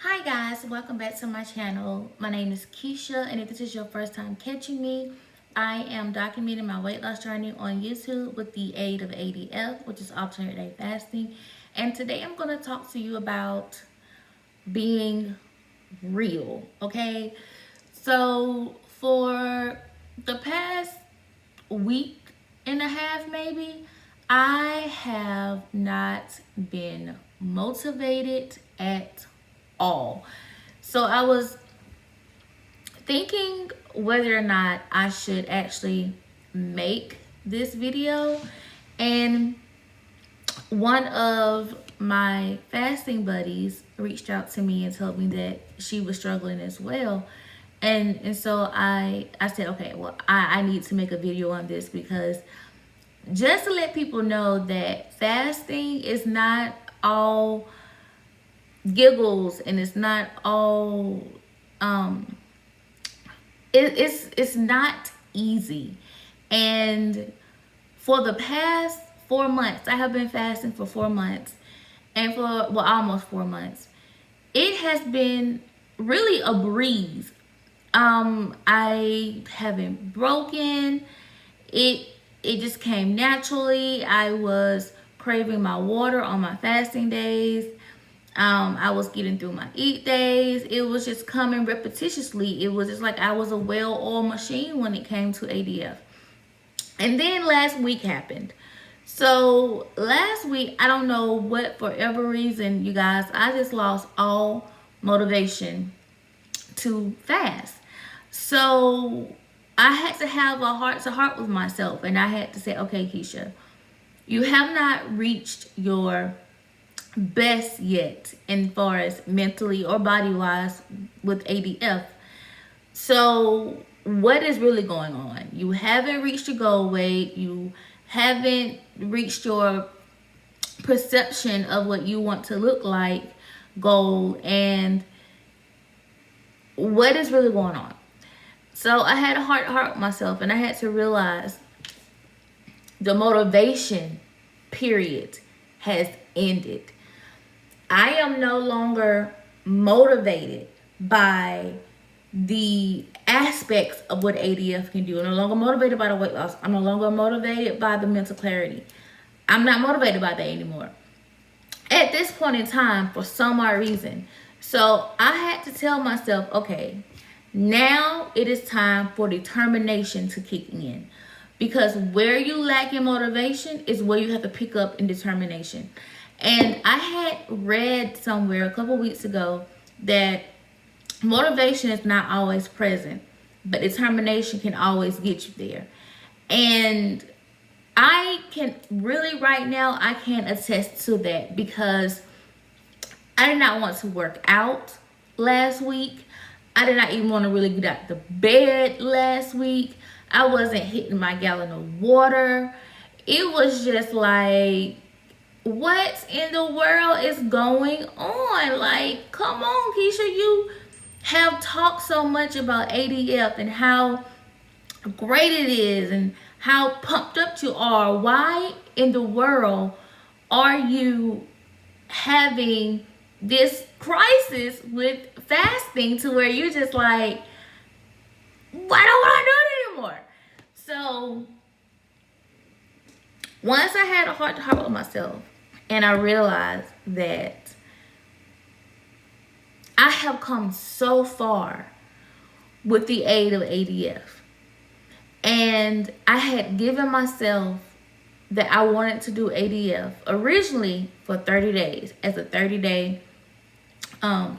Hi guys, welcome back to my channel. My name is Keisha, and if this is your first time catching me, I am documenting my weight loss journey on YouTube with the aid of ADF, which is alternate day fasting. And today I'm going to talk to you about being real, okay? So for the past week and a half maybe, I have not been motivated at all. So I was thinking whether or not I should actually make this video, and one of my fasting buddies reached out to me and told me that she was struggling as well. And so I said, okay, well, I need to make a video on this, because just to let people know that fasting is not all giggles, and it's not all it's not easy. And for the past 4 months, I have been fasting for 4 months, and for almost 4 months, it has been really a breeze. I haven't broken it. It just came naturally. I was craving my water on my fasting days. I was getting through my eat days. It was just coming repetitiously. It was just like I was a well-oiled machine when it came to ADF. And then last week happened. So last week, I don't know what, for whatever reason, you guys, I just lost all motivation to fast. So I had to have a heart-to-heart with myself, and I had to say, okay, Keisha, you have not reached your best yet in far as mentally or body-wise with ADF. So what is really going on? You haven't reached your goal weight. You haven't reached your perception of what you want to look like goal, and what is really going on? So I had a heart with myself, and I had to realize the motivation period has ended. I am no longer motivated by the aspects of what ADF can do. I'm no longer motivated by the weight loss. I'm no longer motivated by the mental clarity. I'm not motivated by that anymore at this point in time, for some odd reason. So I had to tell myself, okay, now it is time for determination to kick in. Because where you lack in motivation is where you have to pick up in determination. And I had read somewhere a couple weeks ago that motivation is not always present, but determination can always get you there. And I can really, right now, I can attest to that, because I did not want to work out last week. I did not even want to really get out the bed last week. I wasn't hitting my gallon of water. It was just like, what in the world is going on? Like, come on, Keisha, you have talked so much about ADF and how great it is and how pumped up you are. Why in the world are you having this crisis with fasting to where you're just like, I don't want to do it anymore? So once I had a heart-to-heart with myself, and I realized that I have come so far with the aid of ADF. And I had given myself that I wanted to do ADF originally for 30 days as a 30-day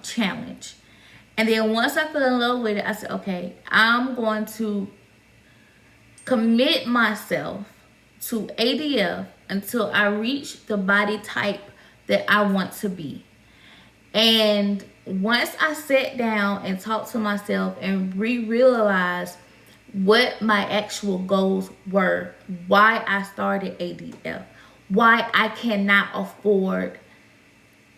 challenge. And then once I fell in love with it, I said, okay, I'm going to commit myself to ADF until I reach the body type that I want to be. And once I sat down and talked to myself and realized what my actual goals were, why I started ADF, why I cannot afford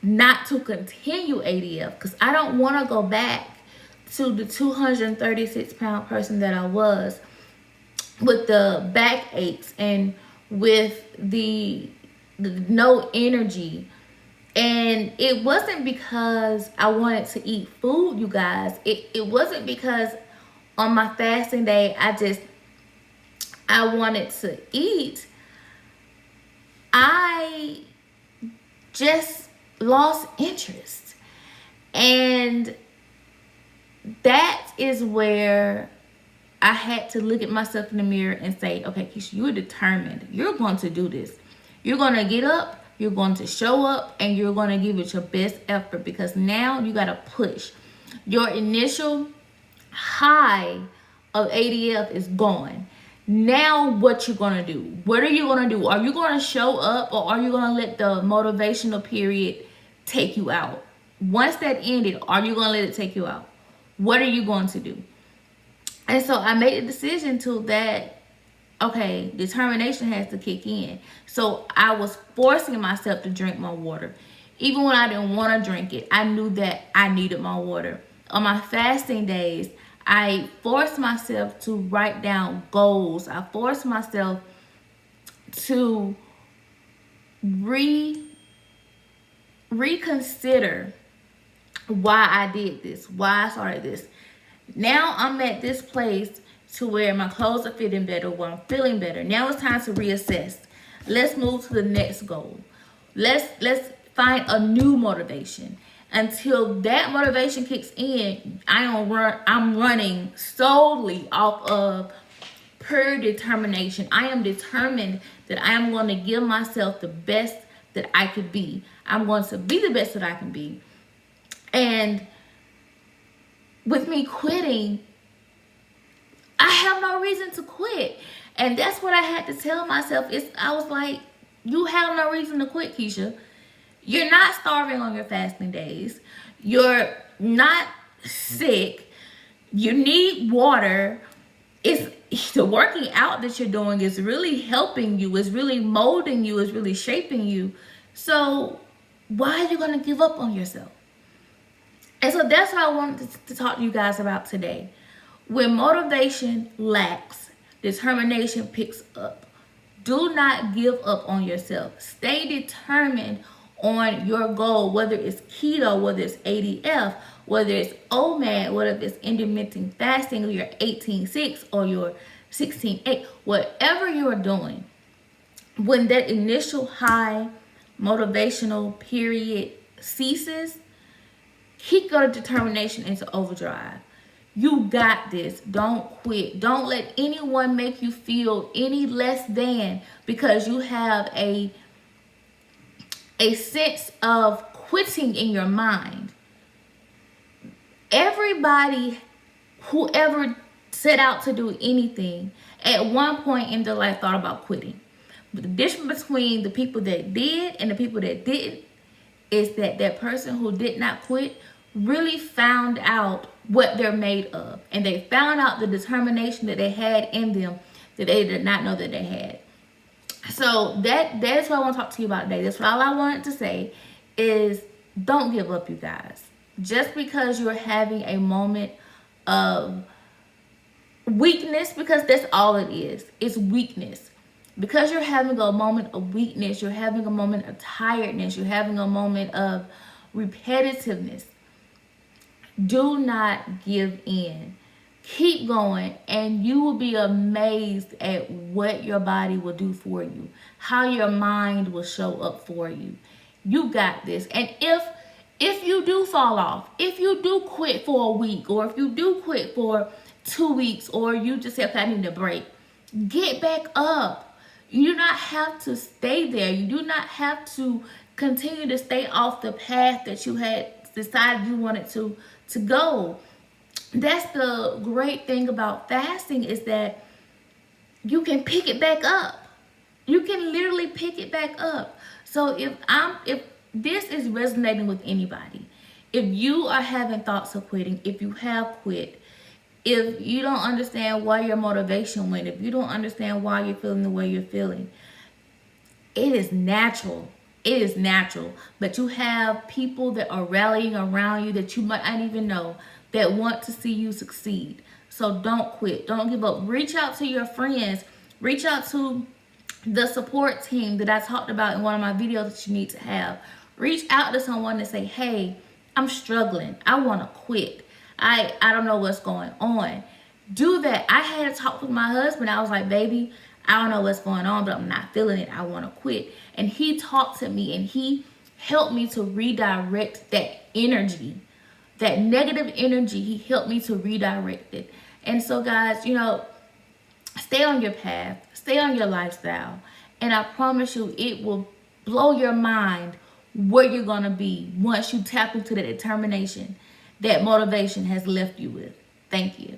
not to continue ADF, because I don't want to go back to the 236-pound person that I was, with the back aches and with the no energy And it wasn't because I wanted to eat food, you guys. It wasn't because on my fasting day I wanted to eat. I just lost interest. And that is where I had to look at myself in the mirror and say, okay, Keisha, you're determined. You're going to do this. You're going to get up, you're going to show up, and you're going to give it your best effort, because now you got to push. Your initial high of ADF is gone. Now what you going to do? What are you going to do? Are you going to show up, or are you going to let the motivational period take you out? Once that ended, are you going to let it take you out? What are you going to do? And so I made a decision okay, determination has to kick in. So I was forcing myself to drink my water. Even when I didn't want to drink it, I knew that I needed my water. On my fasting days, I forced myself to write down goals. I forced myself to reconsider why I did this, why I started this. Now I'm at this place to where my clothes are fitting better, where I'm feeling better. Now it's time to reassess. Let's move to the next goal. Let's find a new motivation. Until that motivation kicks in, I'm running solely off of pure determination. I am determined that I am going to give myself the best that I could be. I'm going to be the best that I can be. And with me quitting, I have no reason to quit. And that's what I had to tell myself. I was like, you have no reason to quit, Keisha. You're not starving on your fasting days. You're not sick. You need water. It's the working out that you're doing is really helping you. It's really molding you. It's really shaping you. So why are you going to give up on yourself? And so that's what I wanted to talk to you guys about today. When motivation lacks, determination picks up. Do not give up on yourself. Stay determined on your goal, whether it's keto, whether it's ADF, whether it's OMAD, whether it's intermittent fasting, or your 18-6 or your 16-8, whatever you're doing, when that initial high motivational period ceases, kick your determination into overdrive. You got this. Don't quit. Don't let anyone make you feel any less than because you have a sense of quitting in your mind. Everybody who ever set out to do anything at one point in their life thought about quitting. But the difference between the people that did and the people that didn't is that that person who did not quit really found out what they're made of, and they found out the determination that they had in them that they did not know that they had. So that is what I want to talk to you about today. That's all I wanted to say is don't give up, you guys. Just because you're having a moment of weakness, because that's all it is. It's weakness. Because you're having a moment of weakness, you're having a moment of tiredness, you're having a moment of repetitiveness. Do not give in. Keep going, and you will be amazed at what your body will do for you, how your mind will show up for you. You got this. And if you do fall off, if you do quit for a week, or if you do quit for 2 weeks, or you just say, okay, I need a break, get back up. You do not have to stay there. You do not have to continue to stay off the path that you had decided you wanted to go. That's the great thing about fasting, is that you can pick it back up. You can literally pick it back up. So if this is resonating with anybody, if you are having thoughts of quitting, if you have quit, if you don't understand why your motivation went, if you don't understand why you're feeling the way you're feeling, it is natural. It is natural. But you have people that are rallying around you that you might not even know, that want to see you succeed. So don't quit. Don't give up. Reach out to your friends. Reach out to the support team that I talked about in one of my videos that you need to have. Reach out to someone and say, hey, I'm struggling. I want to quit. I don't know what's going on. Do that. I had a talk with my husband. I was like, baby, I don't know what's going on, but I'm not feeling it. I want to quit. And he talked to me and he helped me to redirect that energy, that negative energy. He helped me to redirect it. And so, guys, you know, stay on your path, stay on your lifestyle, and I promise you it will blow your mind where you're going to be once you tap into that determination that motivation has left you with. Thank you.